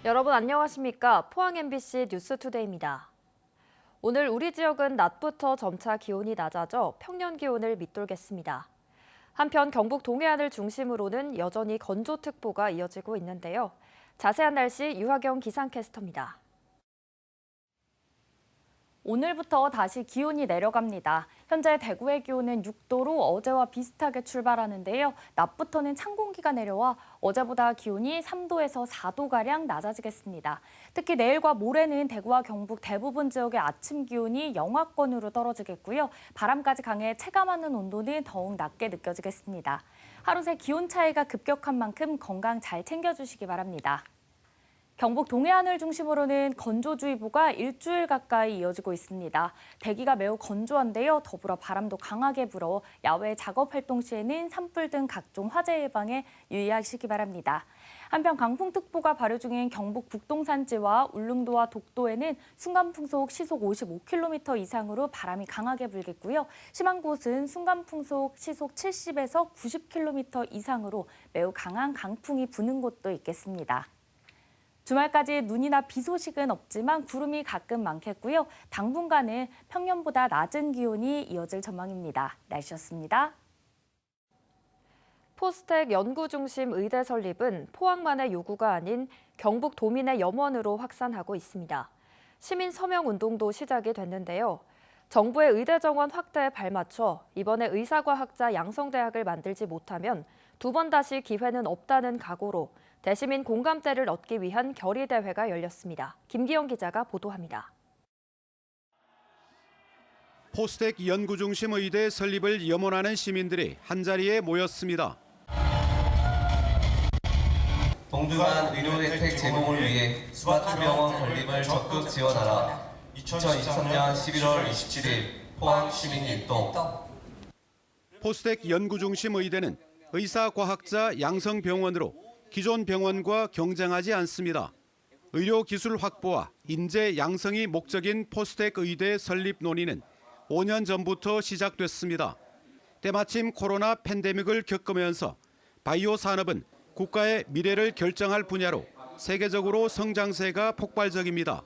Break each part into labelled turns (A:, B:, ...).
A: 여러분 안녕하십니까? 포항 MBC 뉴스투데이입니다. 오늘 우리 지역은 낮부터 점차 기온이 낮아져 평년 기온을 밑돌겠습니다. 한편 경북 동해안을 중심으로는 여전히 건조특보가 이어지고 있는데요. 자세한 날씨 유하경 기상캐스터입니다.
B: 오늘부터 다시 기온이 내려갑니다. 현재 대구의 기온은 6도로 어제와 비슷하게 출발하는데요. 낮부터는 찬 공기가 내려와 어제보다 기온이 3도에서 4도가량 낮아지겠습니다. 특히 내일과 모레는 대구와 경북 대부분 지역의 아침 기온이 영하권으로 떨어지겠고요. 바람까지 강해 체감하는 온도는 더욱 낮게 느껴지겠습니다. 하루 새 기온 차이가 급격한 만큼 건강 잘 챙겨주시기 바랍니다. 경북 동해안을 중심으로는 건조주의보가 일주일 가까이 이어지고 있습니다. 대기가 매우 건조한데요. 더불어 바람도 강하게 불어 야외 작업 활동 시에는 산불 등 각종 화재 예방에 유의하시기 바랍니다. 한편 강풍특보가 발효 중인 경북 북동산지와 울릉도와 독도에는 순간풍속 시속 55km 이상으로 바람이 강하게 불겠고요. 심한 곳은 순간풍속 시속 70에서 90km 이상으로 매우 강한 강풍이 부는 곳도 있겠습니다. 주말까지 눈이나 비 소식은 없지만 구름이 가끔 많겠고요. 당분간은 평년보다 낮은 기온이 이어질 전망입니다. 날씨였습니다.
A: 포스텍 연구중심 의대 설립은 포항만의 요구가 아닌 경북 도민의 염원으로 확산하고 있습니다. 시민 서명 운동도 시작이 됐는데요. 정부의 의대 정원 확대에 발맞춰 이번에 의사과학자 양성대학을 만들지 못하면 두 번 다시 기회는 없다는 각오로 대시민 공감대를 얻기 위한 결의대회가 열렸습니다. 김기영 기자가 보도합니다.
C: 포스텍 연구중심 의대 설립을 염원하는 시민들이 한자리에 모였습니다.
D: 동등한 의료 혜택 제공을 위해 스마트 병원 건립을 적극 지원하라. 2023년 11월 27일 포항시민일동.
C: 포스텍 연구중심 의대는 의사과학자 양성병원으로 기존 병원과 경쟁하지 않습니다. 의료기술 확보와 인재 양성이 목적인 포스텍 의대 설립 논의는 5년 전부터 시작됐습니다. 때마침 코로나 팬데믹을 겪으면서 바이오 산업은 국가의 미래를 결정할 분야로 세계적으로 성장세가 폭발적입니다.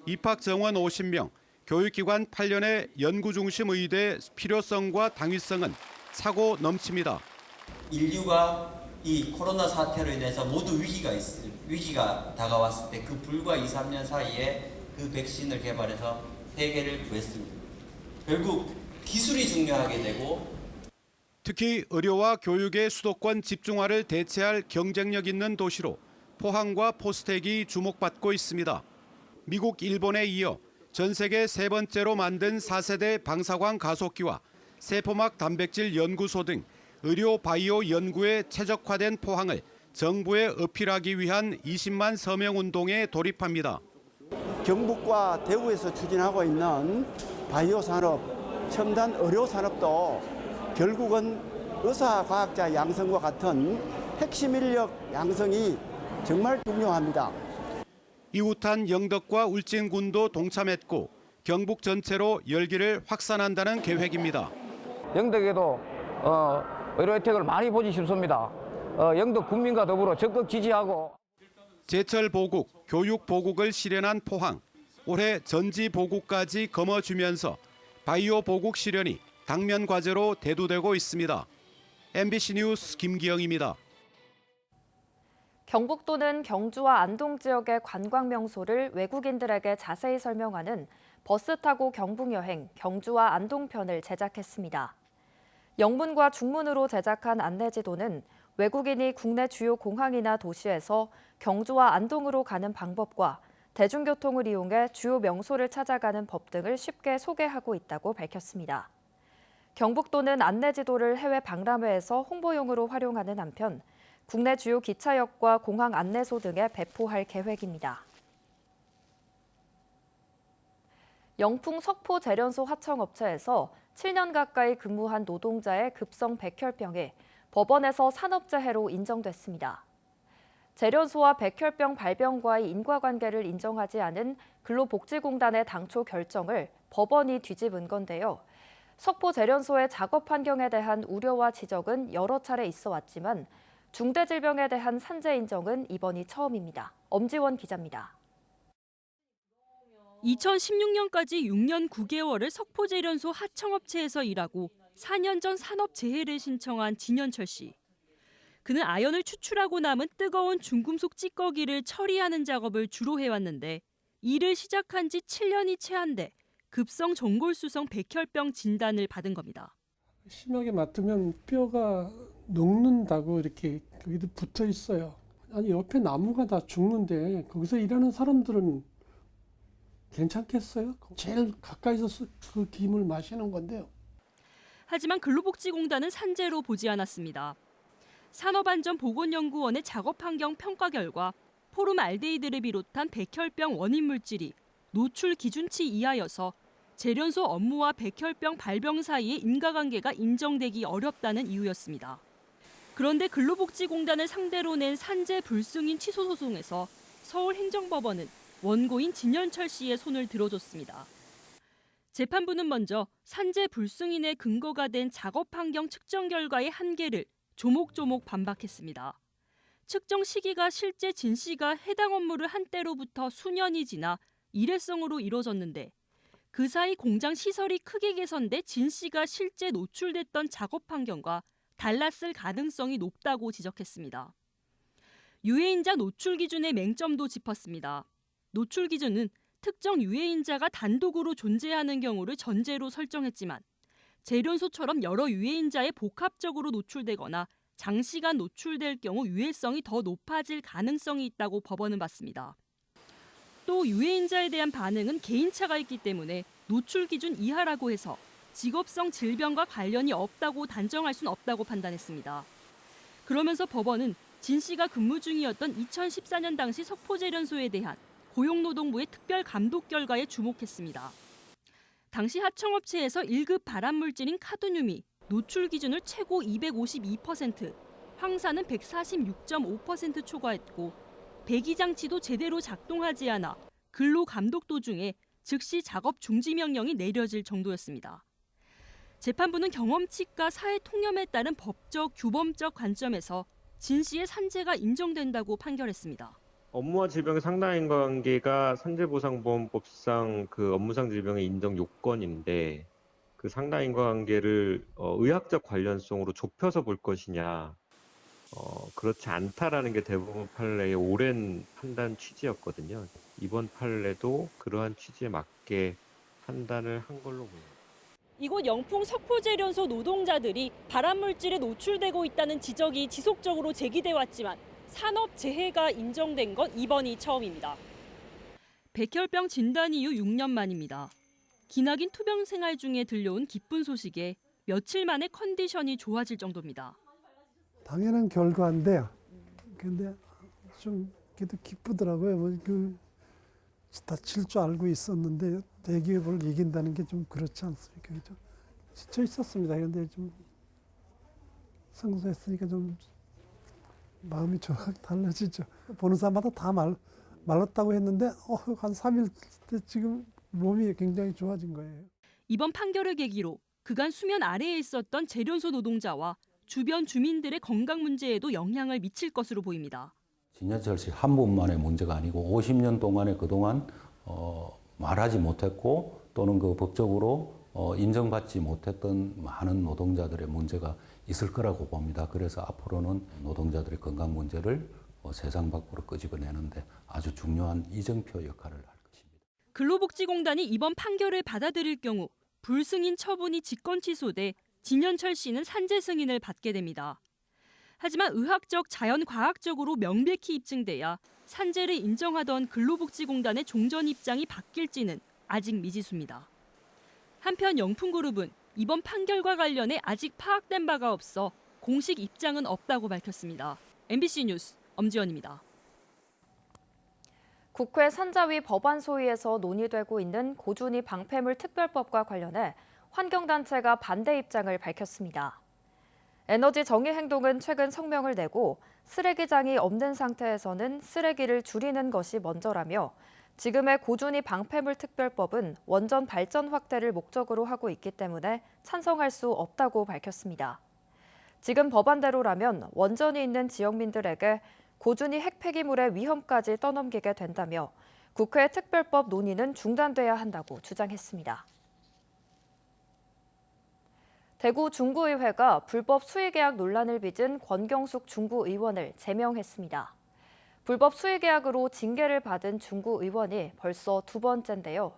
C: 입학 정원 50명, 교육기관 8년의 연구중심 의대 필요성과 당위성은 차고 넘칩니다.
E: 인류가 이 코로나 사태로 인해서 모두 위기가 다가왔을 때 그 불과 2, 3년 사이에 그 백신을 개발해서 세계를 구했습니다. 결국 기술이 중요하게 되고
C: 특히 의료와 교육의 수도권 집중화를 대체할 경쟁력 있는 도시로 포항과 포스텍이 주목받고 있습니다. 미국, 일본에 이어 전 세계 세 번째로 만든 4세대 방사광 가속기와 세포막 단백질 연구소 등 의료 바이오 연구에 최적화된 포항을 정부에 어필하기 위한 20만 서명 운동에 돌입합니다.
F: 경북과 대구에서 추진하고 있는 바이오 산업, 첨단 의료 산업도 결국은 의사 과학자 양성과 같은 핵심 인력 양성이 정말 중요합니다.
C: 이웃한 영덕과 울진군도 동참했고 경북 전체로 열기를 확산한다는 계획입니다.
G: 영덕에도 의료 혜택을 많이 보지 싶습니다. 영덕 국민과 더불어 적극 지지하고
C: 제철 보국, 교육 보국을 실현한 포항. 올해 전지 보국까지 거머쥐면서 바이오 보국 실현이 당면 과제로 대두되고 있습니다. MBC 뉴스 김기영입니다.
A: 경북도는 경주와 안동 지역의 관광 명소를 외국인들에게 자세히 설명하는 버스 타고 경북 여행 경주와 안동 편을 제작했습니다. 영문과 중문으로 제작한 안내지도는 외국인이 국내 주요 공항이나 도시에서 경주와 안동으로 가는 방법과 대중교통을 이용해 주요 명소를 찾아가는 법 등을 쉽게 소개하고 있다고 밝혔습니다. 경북도는 안내지도를 해외 박람회에서 홍보용으로 활용하는 한편 국내 주요 기차역과 공항 안내소 등에 배포할 계획입니다. 영풍 석포 재련소 하청업체에서 7년 가까이 근무한 노동자의 급성 백혈병이 법원에서 산업재해로 인정됐습니다. 재련소와 백혈병 발병과의 인과관계를 인정하지 않은 근로복지공단의 당초 결정을 법원이 뒤집은 건데요. 석포 재련소의 작업 환경에 대한 우려와 지적은 여러 차례 있어 왔지만 중대질병에 대한 산재 인정은 이번이 처음입니다. 엄지원 기자입니다.
H: 2016년까지 6년 9개월을 석포제련소 하청업체에서 일하고 4년 전 산업재해를 신청한 진현철 씨. 그는 아연을 추출하고 남은 뜨거운 중금속 찌꺼기를 처리하는 작업을 주로 해왔는데 일을 시작한 지 7년이 채 안 돼 급성 전골수성 백혈병 진단을 받은 겁니다.
I: 심하게 맡으면 뼈가 녹는다고 이렇게 거기도 붙어 있어요. 아니 옆에 나무가 다 죽는데 거기서 일하는 사람들은 괜찮겠어요? 제일 가까이서 그 김을 마시는 건데요.
H: 하지만 근로복지공단은 산재로 보지 않았습니다. 산업안전보건연구원의 작업환경 평가 결과 포름알데히드를 비롯한 백혈병 원인 물질이 노출 기준치 이하여서 제련소 업무와 백혈병 발병 사이의 인과관계가 인정되기 어렵다는 이유였습니다. 그런데 근로복지공단을 상대로 낸 산재 불승인 취소 소송에서 서울행정법원은 원고인 진현철 씨의 손을 들어줬습니다. 재판부는 먼저 산재 불승인의 근거가 된 작업환경 측정 결과의 한계를 조목조목 반박했습니다. 측정 시기가 실제 진 씨가 해당 업무를 한 때로부터 수년이 지나 일회성으로 이뤄졌는데 그 사이 공장 시설이 크게 개선돼 진 씨가 실제 노출됐던 작업 환경과 달랐을 가능성이 높다고 지적했습니다. 유해인자 노출 기준의 맹점도 짚었습니다. 노출 기준은 특정 유해인자가 단독으로 존재하는 경우를 전제로 설정했지만 제련소처럼 여러 유해인자에 복합적으로 노출되거나 장시간 노출될 경우 유해성이 더 높아질 가능성이 있다고 법원은 봤습니다. 또 유해인자에 대한 반응은 개인차가 있기 때문에 노출 기준 이하라고 해서 직업성 질병과 관련이 없다고 단정할 수는 없다고 판단했습니다. 그러면서 법원은 진 씨가 근무 중이었던 2014년 당시 석포제련소에 대한 고용노동부의 특별 감독 결과에 주목했습니다. 당시 하청업체에서 1급 발암물질인 카드뮴이 노출 기준을 최고 252%, 황사는 146.5% 초과했고 배기장치도 제대로 작동하지 않아 근로감독 도중에 즉시 작업 중지 명령이 내려질 정도였습니다. 재판부는 경험치과 사회 통념에 따른 법적, 규범적 관점에서 진 씨의 산재가 인정된다고 판결했습니다.
J: 업무와 질병의 상당 인과관계가 산재보상보험법상 그 업무상 질병의 인정 요건인데 그 상당 인과관계를 의학적 관련성으로 좁혀서 볼 것이냐 그렇지 않다라는 게 대법원 판례의 오랜 판단 취지였거든요. 이번 판례도 그러한 취지에 맞게 판단을 한 걸로 보입니다.
H: 이곳 영풍 석포제련소 노동자들이 발암물질에 노출되고 있다는 지적이 지속적으로 제기돼 왔지만 산업재해가 인정된 건 이번이 처음입니다. 백혈병 진단 이후 6년 만입니다. 기나긴 투병 생활 중에 들려온 기쁜 소식에 며칠 만에 컨디션이 좋아질 정도입니다.
I: 당연한 결과인데요. 근데 좀 그래도 기쁘더라고요. 다칠 줄 알고 있었는데 대기업을 이긴다는 게 좀 그렇지 않습니까? 그죠? 지쳐 있었습니다. 그런데 좀 성소했으니까 좀 마음이 좀 달라지죠. 보는 사람마다 다 말랐다고 했는데 한 3일 때 지금 몸이 굉장히 좋아진 거예요.
H: 이번 판결을 계기로 그간 수면 아래에 있었던 제련소 노동자와 주변 주민들의 건강 문제에도 영향을 미칠 것으로 보입니다.
K: 진현철 씨 한 분만의 문제가 아니고 50년 동안에 그동안 말하지 못했고 또는 그 법적으로 인정받지 못했던 많은 노동자들의 문제가 있을 거라고 봅니다. 그래서 앞으로는 노동자들의 건강 문제를 세상 밖으로 끄집어내는데 아주 중요한 이정표 역할을 할 것입니다.
H: 근로복지공단이 이번 판결을 받아들일 경우 불승인 처분이 직권 취소돼 진현철 씨는 산재 승인을 받게 됩니다. 하지만 의학적, 자연과학적으로 명백히 입증돼야 산재를 인정하던 근로복지공단의 종전 입장이 바뀔지는 아직 미지수입니다. 한편 영풍그룹은 이번 판결과 관련해 아직 파악된 바가 없어 공식 입장은 없다고 밝혔습니다. MBC 뉴스 엄지연입니다.
A: 국회 산자위 법안 소위에서 논의되고 있는 고준위 방패물 특별법과 관련해 환경단체가 반대 입장을 밝혔습니다. 에너지 정의 행동은 최근 성명을 내고 쓰레기장이 없는 상태에서는 쓰레기를 줄이는 것이 먼저라며 지금의 고준위 방패물 특별법은 원전 발전 확대를 목적으로 하고 있기 때문에 찬성할 수 없다고 밝혔습니다. 지금 법안대로라면 원전이 있는 지역민들에게 고준위 핵폐기물의 위험까지 떠넘기게 된다며 국회 특별법 논의는 중단돼야 한다고 주장했습니다. 대구 중구의회가 불법 수의계약 논란을 빚은 권경숙 중구의원을 제명했습니다. 불법 수의계약으로 징계를 받은 중구의원이 벌써 두 번째인데요.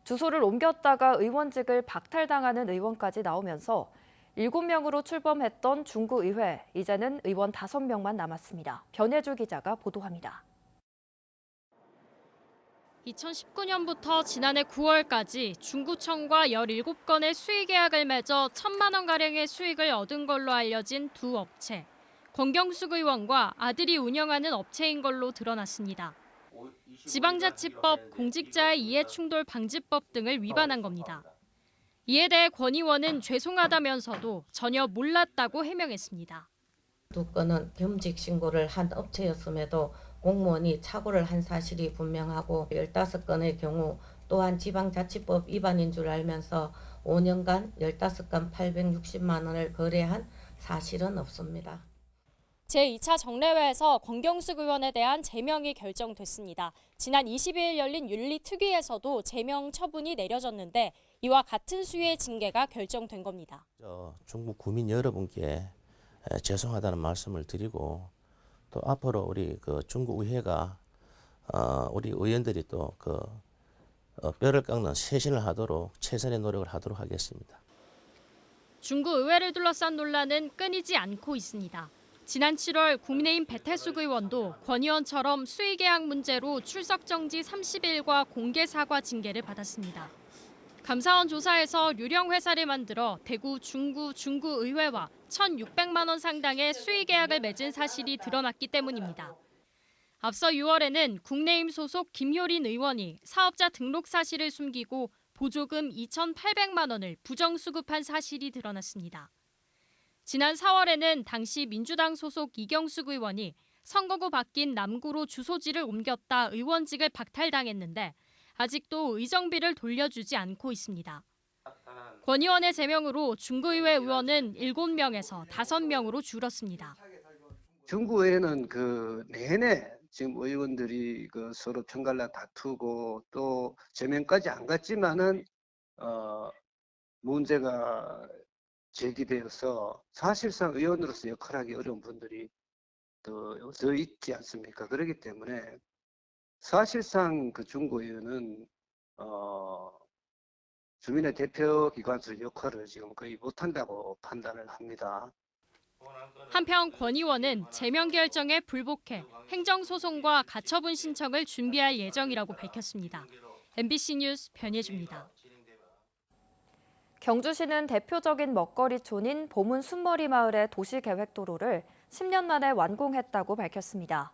A: 주소를 옮겼다가 의원직을 박탈당하는 의원까지 나오면서 7명으로 출범했던 중구의회, 이제는 의원 5명만 남았습니다. 변혜주 기자가 보도합니다.
L: 2019년부터 지난해 9월까지 중구청과 17건의 수의계약을 맺어 1,000만 원가량의 수익을 얻은 걸로 알려진 두 업체. 권경숙 의원과 아들이 운영하는 업체인 걸로 드러났습니다. 지방자치법, 공직자의 이해충돌 방지법 등을 위반한 겁니다. 이에 대해 권 의원은 죄송하다면서도 전혀 몰랐다고 해명했습니다.
M: 두 건은 겸직 신고를 한 업체였음에도 공무원이 착오를 한 사실이 분명하고 15건의 경우 또한 지방자치법 위반인 줄 알면서 5년간 15건 860만 원을 거래한 사실은 없습니다.
L: 제2차 정례회에서 권경숙 의원에 대한 제명이 결정됐습니다. 지난 22일 열린 윤리특위에서도 제명 처분이 내려졌는데 이와 같은 수위의 징계가 결정된 겁니다.
N: 중국 구민 여러분께 죄송하다는 말씀을 드리고 또 앞으로 우리 중국 의회가 우리 의원들이 또 뼈를 깎는 쇄신을 하도록 최선의 노력을 하도록 하겠습니다.
L: 중구 의회를 둘러싼 논란은 끊이지 않고 있습니다. 지난 7월 국민의힘 배태숙 의원도 권 의원처럼 수의계약 문제로 출석 정지 30일과 공개 사과 징계를 받았습니다. 감사원 조사에서 유령 회사를 만들어 대구 중구 중구의회와 1,600만 원 상당의 수의계약을 맺은 사실이 드러났기 때문입니다. 앞서 6월에는 국내힘 소속 김효린 의원이 사업자 등록 사실을 숨기고 보조금 2,800만 원을 부정수급한 사실이 드러났습니다. 지난 4월에는 당시 민주당 소속 이경숙 의원이 선거구 바뀐 남구로 주소지를 옮겼다 의원직을 박탈당했는데 아직도 의정비를 돌려주지 않고 있습니다. 권 의원의 제명으로 중구의회 의원은 7명에서 5명으로 줄었습니다.
O: 중구의회는 내내 지금 의원들이 서로 편갈라 다투고 또 제명까지 안 갔지만은 문제가 제기되어서 사실상 의원으로서 역할하기 어려운 분들이 더 있지 않습니까? 그렇기 때문에 사실상 중구의회는 주민의 대표 기관수 역할을 지금 거의 못한다고 판단을 합니다.
L: 한편 권 의원은 제명 결정에 불복해 행정소송과 가처분 신청을 준비할 예정이라고 밝혔습니다. MBC 뉴스 변예주입니다.
A: 경주시는 대표적인 먹거리촌인 보문 순머리 마을의 도시계획도로를 10년 만에 완공했다고 밝혔습니다.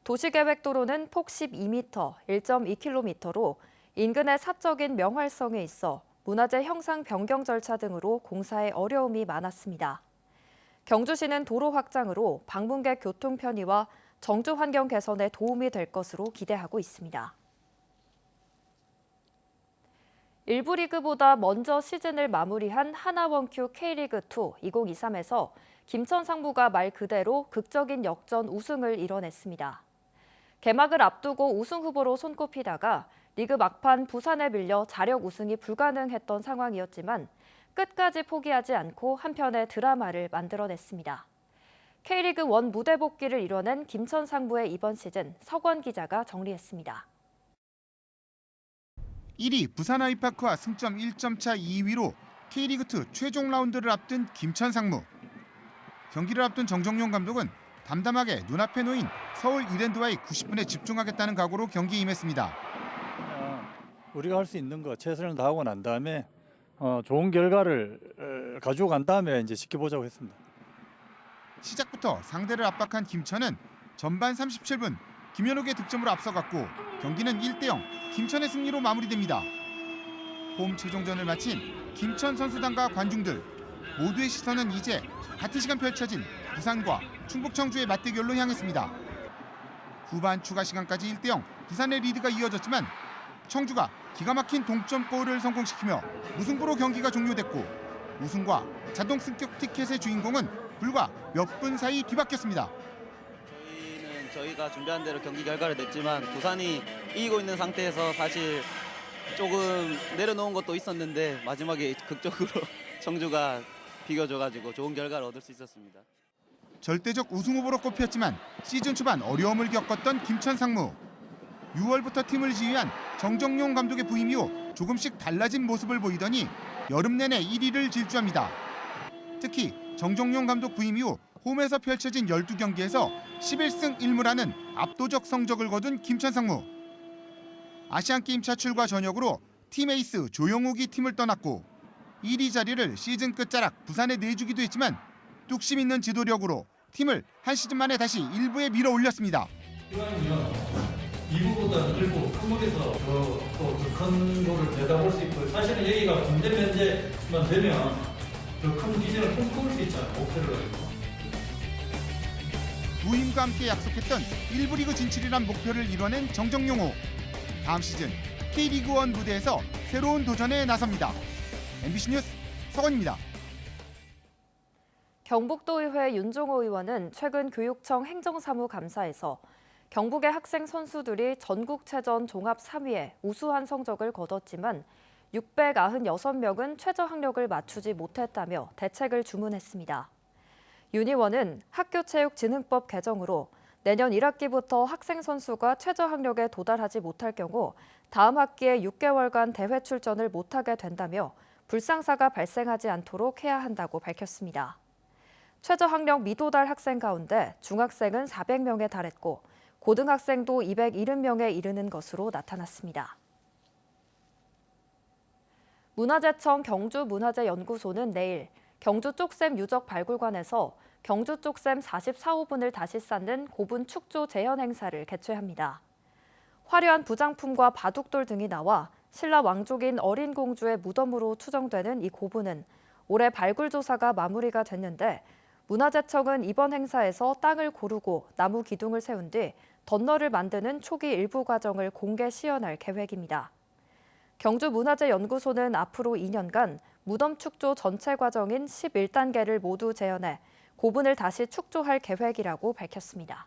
A: 도시계획도로는 폭 12m, 1.2km로 인근의 사적인 명활성에 있어 문화재 형상 변경 절차 등으로 공사에 어려움이 많았습니다. 경주시는 도로 확장으로 방문객 교통 편의와 정주 환경 개선에 도움이 될 것으로 기대하고 있습니다. 1부 리그보다 먼저 시즌을 마무리한 하나원큐 K리그2 2023에서 김천 상무가 말 그대로 극적인 역전 우승을 이뤄냈습니다. 개막을 앞두고 우승 후보로 손꼽히다가 리그 막판 부산에 밀려 자력 우승이 불가능했던 상황이었지만 끝까지 포기하지 않고 한편의 드라마를 만들어냈습니다. K리그1 무대 복귀를 이뤄낸 김천 상무의 이번 시즌 석원 기자가 정리했습니다.
P: 1위 부산 아이파크와 승점 1점 차 2위로 K리그2 최종 라운드를 앞둔 김천 상무. 경기를 앞둔 정정용 감독은 담담하게 눈앞에 놓인 서울 이랜드와의 90분에 집중하겠다는 각오로 경기에 임했습니다.
Q: 우리가 할 수 있는 거 최선을 다하고 난 다음에 좋은 결과를 가지고 간 다음에 이제 지켜보자고 했습니다.
P: 시작부터 상대를 압박한 김천은 전반 37분 김현욱의 득점으로 앞서갔고 경기는 1대0 김천의 승리로 마무리됩니다. 홈 최종전을 마친 김천 선수단과 관중들 모두의 시선은 이제 같은 시간 펼쳐진 부산과 충북 청주의 맞대결로 향했습니다. 후반 추가 시간까지 1대0 부산의 리드가 이어졌지만 청주가 기가 막힌 동점골을 성공시키며 무승부로 경기가 종료됐고 우승과 자동 승격 티켓의 주인공은 불과 몇 분 사이 뒤바뀌었습니다.
R: 저희가 준비한 대로 경기 결과를 냈지만 부산이 이기고 있는 상태에서 사실 조금 내려놓은 것도 있었는데 마지막에 극적으로 청주가 비겨줘가지고 좋은 결과를 얻을 수 있었습니다.
P: 절대적 우승 후보로 꼽혔지만 시즌 초반 어려움을 겪었던 김천 상무. 6월부터 팀을 지휘한 정정용 감독의 부임 이후 조금씩 달라진 모습을 보이더니 여름 내내 1위를 질주합니다. 특히 정정용 감독 부임 이후 홈에서 펼쳐진 12경기에서 11승 1무라는 압도적 성적을 거둔 김천 상무. 아시안게임 차출과 전역으로 팀 에이스 조영욱이 팀을 떠났고 1위 자리를 시즌 끝자락 부산에 내주기도 했지만 뚝심 있는 지도력으로 팀을 한 시즌 만에 다시 1부에 밀어 올렸습니다.
Q: 이왕이면 2부보다 그리고 큰 무대에서 더 큰 거를 내다볼 수 있고 사실은 여기가 군대 면제만 되면 더 큰 비전을 꿈꿀 수 있잖아요. 목표를 가지고.
P: 부임과 함께 약속했던 1부 리그 진출이란 목표를 이뤄낸 정정용호. 다음 시즌 K리그1 무대에서 새로운 도전에 나섭니다. MBC 뉴스 서건입니다.
A: 경북도의회 윤종호 의원은 최근 교육청 행정사무감사에서 경북의 학생 선수들이 전국체전 종합 3위에 우수한 성적을 거뒀지만 696명은 최저학력을 맞추지 못했다며 대책을 주문했습니다. 윤 의원은 학교체육진흥법 개정으로 내년 1학기부터 학생 선수가 최저학력에 도달하지 못할 경우 다음 학기에 6개월간 대회 출전을 못하게 된다며 불상사가 발생하지 않도록 해야 한다고 밝혔습니다. 최저학력 미도달 학생 가운데 중학생은 400명에 달했고 고등학생도 270명에 이르는 것으로 나타났습니다. 문화재청 경주문화재연구소는 내일 경주 쪽샘 유적 발굴관에서 경주 쪽샘 44호분을 다시 쌓는 고분 축조 재현 행사를 개최합니다. 화려한 부장품과 바둑돌 등이 나와 신라 왕족인 어린 공주의 무덤으로 추정되는 이 고분은 올해 발굴 조사가 마무리가 됐는데 문화재청은 이번 행사에서 땅을 고르고 나무 기둥을 세운 뒤 덧너를 만드는 초기 일부 과정을 공개 시연할 계획입니다. 경주문화재연구소는 앞으로 2년간 무덤 축조 전체 과정인 11단계를 모두 재현해 고분을 다시 축조할 계획이라고 밝혔습니다.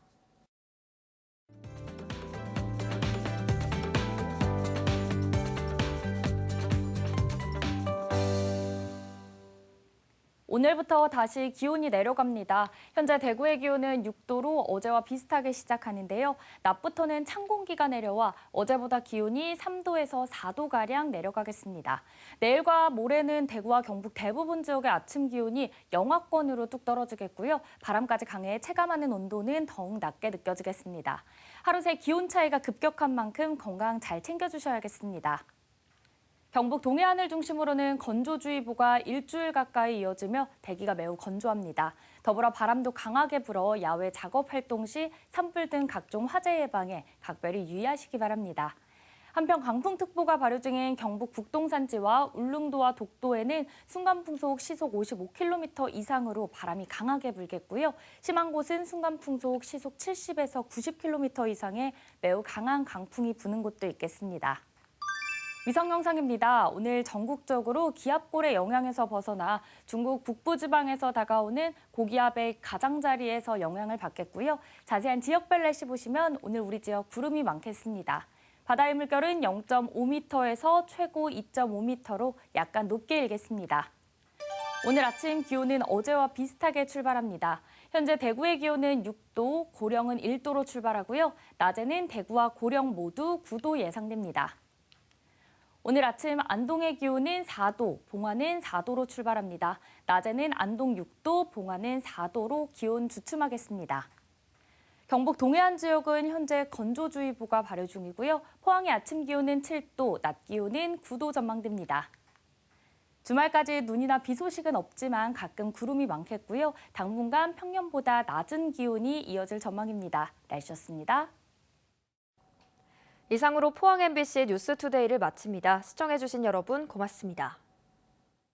B: 오늘부터 다시 기온이 내려갑니다. 현재 대구의 기온은 6도로 어제와 비슷하게 시작하는데요. 낮부터는 찬 공기가 내려와 어제보다 기온이 3도에서 4도가량 내려가겠습니다. 내일과 모레는 대구와 경북 대부분 지역의 아침 기온이 영하권으로 뚝 떨어지겠고요. 바람까지 강해 체감하는 온도는 더욱 낮게 느껴지겠습니다. 하루 새 기온 차이가 급격한 만큼 건강 잘 챙겨주셔야겠습니다. 경북 동해안을 중심으로는 건조주의보가 일주일 가까이 이어지며 대기가 매우 건조합니다. 더불어 바람도 강하게 불어 야외 작업 활동 시 산불 등 각종 화재 예방에 각별히 유의하시기 바랍니다. 한편 강풍특보가 발효 중인 경북 북동산지와 울릉도와 독도에는 순간풍속 시속 55km 이상으로 바람이 강하게 불겠고요. 심한 곳은 순간풍속 시속 70에서 90km 이상의 매우 강한 강풍이 부는 곳도 있겠습니다. 위성 영상입니다. 오늘 전국적으로 기압골의 영향에서 벗어나 중국 북부지방에서 다가오는 고기압의 가장자리에서 영향을 받겠고요. 자세한 지역별 날씨 보시면 오늘 우리 지역 구름이 많겠습니다. 바다의 물결은 0.5m에서 최고 2.5m로 약간 높게 일겠습니다. 오늘 아침 기온은 어제와 비슷하게 출발합니다. 현재 대구의 기온은 6도, 고령은 1도로 출발하고요. 낮에는 대구와 고령 모두 9도 예상됩니다. 오늘 아침 안동의 기온은 4도, 봉화는 4도로 출발합니다. 낮에는 안동 6도, 봉화는 4도로 기온 주춤하겠습니다. 경북 동해안 지역은 현재 건조주의보가 발효 중이고요. 포항의 아침 기온은 7도, 낮 기온은 9도 전망됩니다. 주말까지 눈이나 비 소식은 없지만 가끔 구름이 많겠고요. 당분간 평년보다 낮은 기온이 이어질 전망입니다. 날씨였습니다.
A: 이상으로 포항 MBC 뉴스투데이를 마칩니다. 시청해주신 여러분 고맙습니다.